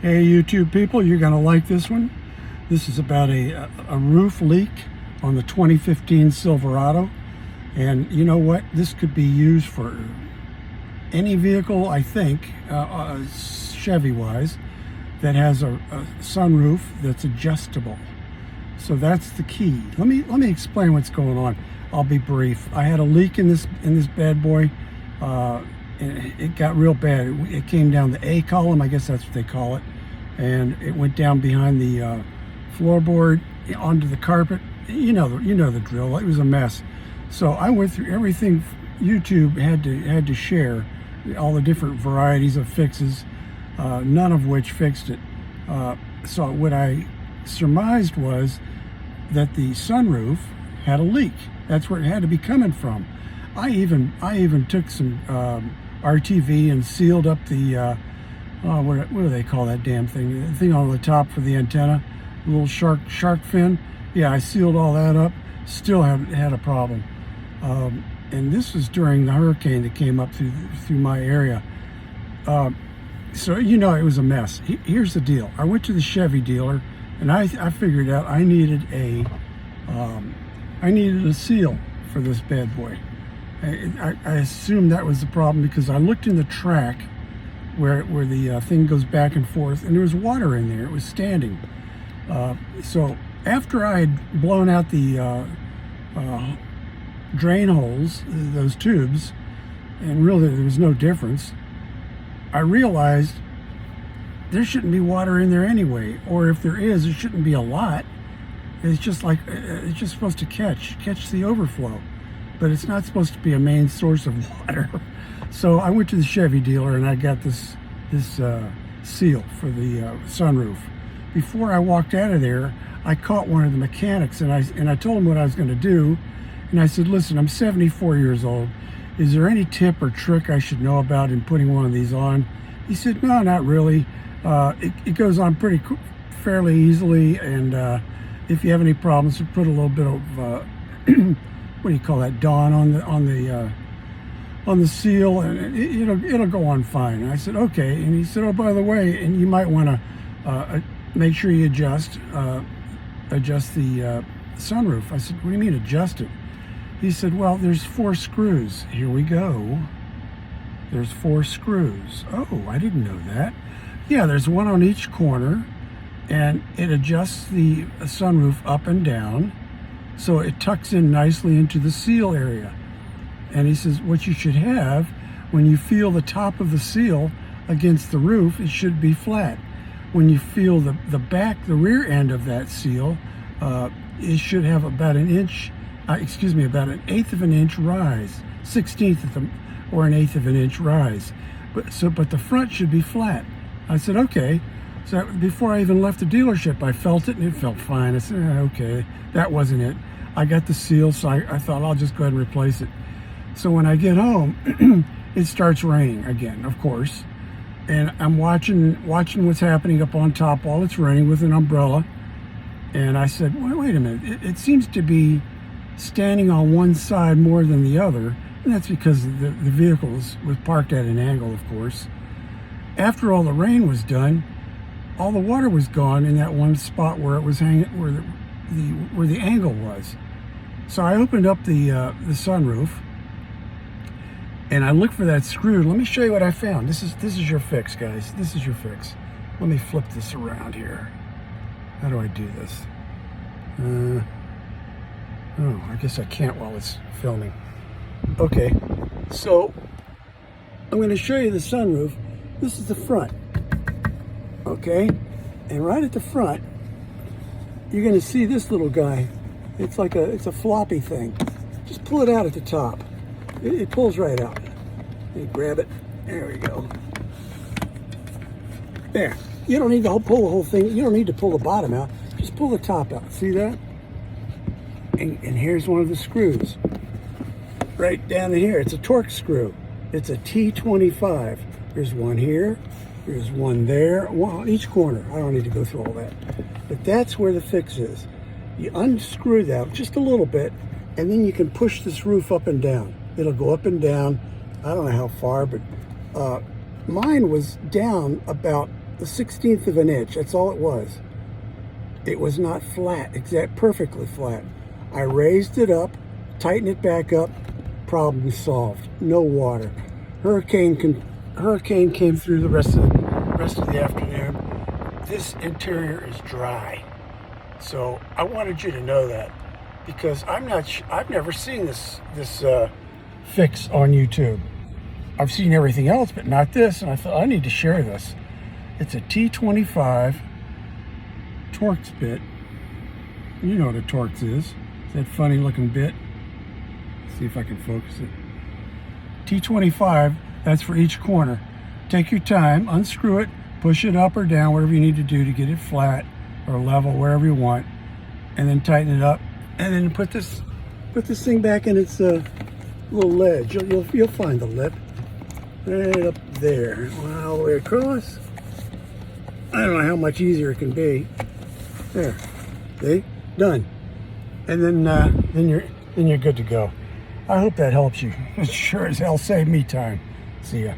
Hey YouTube people, you're going to like this one. This is about a roof leak on the 2015 Silverado. And you know what? This could be used for any vehicle, I think, Chevy-wise, that has a sunroof that's adjustable. So that's the key. Let me explain what's going on. I'll be brief. I had a leak in this bad boy. It got real bad. It came down the A column, I guess that's what they call it, and it went down behind the floorboard onto the carpet. You know the drill. It was a mess. So I went through everything YouTube had to share, all the different varieties of fixes, none of which fixed it. So what I surmised was that the sunroof had a leak. That's where it had to be coming from. I even took some RTV and sealed up the what do they call that damn thing? The thing on the top for the antenna, the little shark fin. Yeah, I sealed all that up. Still had a problem. And this was during the hurricane that came up through my area. So it was a mess. Here's the deal. I went to the Chevy dealer, and I figured out I needed a seal for this bad boy. I assumed that was the problem because I looked in the track where the thing goes back and forth, and there was water in there. It was standing. So after I had blown out the drain holes, those tubes, and really there was no difference, I realized there shouldn't be water in there anyway, or if there is, it shouldn't be a lot. It's just supposed to catch the overflow, but it's not supposed to be a main source of water. So I went to the Chevy dealer and I got this seal for the sunroof. Before I walked out of there, I caught one of the mechanics and I told him what I was going to do. And I said, listen, I'm 74 years old. Is there any tip or trick I should know about in putting one of these on? He said, no, not really. It goes on fairly easily, and if you have any problems, you put a little bit of what do you call that, Dawn on the seal, and it'll go on fine. And I said, okay. And he said, oh, by the way, and you might want to make sure you adjust the sunroof. I said, what do you mean adjust it? He said, well, there's 4 screws. Here we go. There's 4 screws. Oh, I didn't know that. Yeah, there's one on each corner, and it adjusts the sunroof up and down, so it tucks in nicely into the seal area. And he says, what you should have, when you feel the top of the seal against the roof, it should be flat. When you feel the rear end of that seal, it should have about an inch, about an 1/8 of an inch rise, 1/16 or an 1/8 of an inch rise. But the front should be flat. I said, okay. So before I even left the dealership, I felt it and it felt fine. I said, okay, that wasn't it. I got the seal, so I thought I'll just go ahead and replace it. So when I get home, it starts raining again, of course. And I'm watching what's happening up on top while it's raining with an umbrella. And I said, wait a minute, it seems to be standing on one side more than the other. And that's because the vehicle was parked at an angle, of course. After all the rain was done, all the water was gone in that one spot where it was hanging, where the angle was. So I opened up the sunroof, and I looked for that screw. Let me show you what I found. This is your fix, guys. This is your fix. Let me flip this around here. How do I do this? Oh, I guess I can't while it's filming. Okay, so I'm going to show you the sunroof. This is the front. Okay, and right at the front, you're going to see this little guy. It's a floppy thing. Just pull it out at the top. It pulls right out. You grab it. There we go. There. You don't need to pull the whole thing. You don't need to pull the bottom out. Just pull the top out. See that? And here's one of the screws. Right down here. It's a torque screw. It's a T25. There's one here. There's one there. One on each corner. I don't need to go through all that. But that's where the fix is. You unscrew that just a little bit, and then you can push this roof up and down. It'll go up and down. I don't know how far, but mine was down about the 16th of an inch. That's all it was. It was not flat, perfectly flat. I raised it up, tightened it back up, problem solved. No water. Hurricane came through the rest of the afternoon. This interior is dry. So I wanted you to know that, because I've never seen this fix on YouTube. I've seen everything else, but not this, and I thought I need to share this. It's a T25 Torx bit. You know what a Torx is. It's that funny looking bit. Let's see if I can focus it. T25, that's for each corner. Take your time, unscrew it, push it up or down, whatever you need to do to get it flat or level, wherever you want, and then tighten it up, and then put this thing back in its little ledge. You'll find the lip right up there, all the way across. I don't know how much easier it can be. There, see, done, and then you're good to go. I hope that helps you. It sure as hell saved me time. See ya.